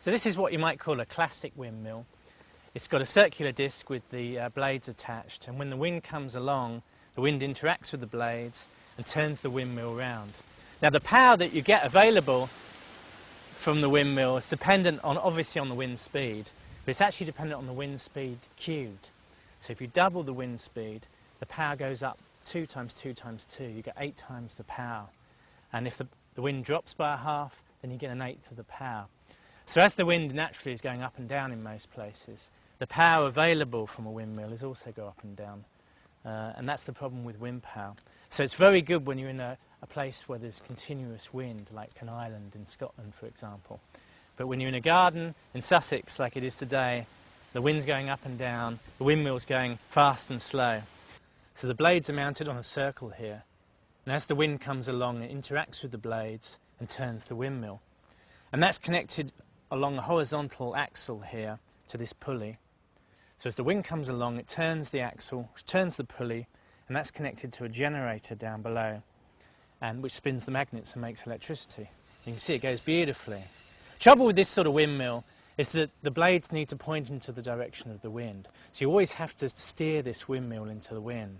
So this is what you might call a classic windmill. It's got a circular disc with the blades attached, and when the wind comes along, the wind interacts with the blades and turns the windmill round. Now the power that you get available from the windmill is dependent on, obviously, on the wind speed, but it's actually dependent on the wind speed cubed. So if you double the wind speed, the power goes up 2 times 2 times 2, you get 8 times the power. And if the wind drops by a half, then you get an eighth of the power. So as the wind naturally is going up and down in most places, the power available from a windmill is also go up and down. And that's the problem with wind power. So it's very good when you're in a place where there's continuous wind, like an island in Scotland, for example. But when you're in a garden in Sussex, like it is today, the wind's going up and down, the windmill's going fast and slow. So the blades are mounted on a circle here, and as the wind comes along, it interacts with the blades and turns the windmill. And that's connected along a horizontal axle here to this pulley. So as the wind comes along, it turns the axle, which turns the pulley, and that's connected to a generator down below, and which spins the magnets and makes electricity. You can see it goes beautifully. Trouble with this sort of windmill is that the blades need to point into the direction of the wind. So you always have to steer this windmill into the wind.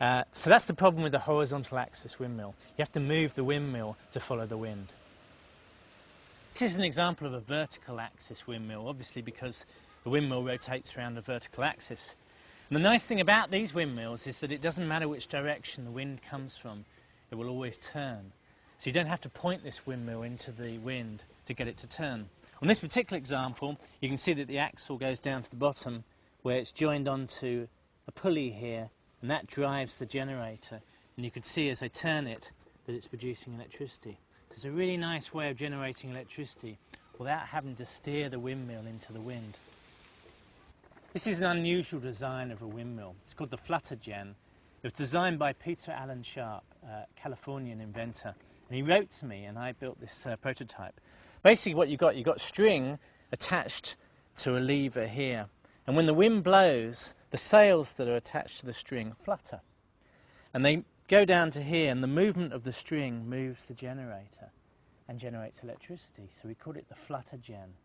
So that's the problem with the horizontal axis windmill. You have to move the windmill to follow the wind. This is an example of a vertical axis windmill, obviously because the windmill rotates around a vertical axis. And the nice thing about these windmills is that it doesn't matter which direction the wind comes from, it will always turn. So you don't have to point this windmill into the wind to get it to turn. On this particular example, you can see that the axle goes down to the bottom where it's joined onto a pulley here, and that drives the generator. And you can see as I turn it that it's producing electricity. So it's a really nice way of generating electricity without having to steer the windmill into the wind. This is an unusual design of a windmill. It's called the flutter gen. It was designed by Peter Allen Sharp, a Californian inventor. And he wrote to me, and I built this prototype. Basically what you've got string attached to a lever here. And when the wind blows, the sails that are attached to the string flutter. And they go down to here, and the movement of the string moves the generator and generates electricity. So we call it the flutter gen.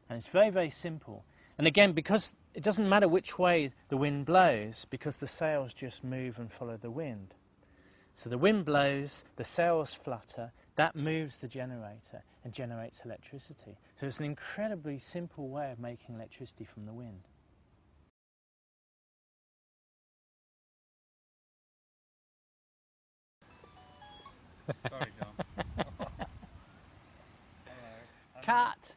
And it's very, very simple. And again, because it doesn't matter which way the wind blows, because the sails just move and follow the wind. So the wind blows, the sails flutter, that moves the generator and generates electricity. So it's an incredibly simple way of making electricity from the wind. Sorry, John. Cut!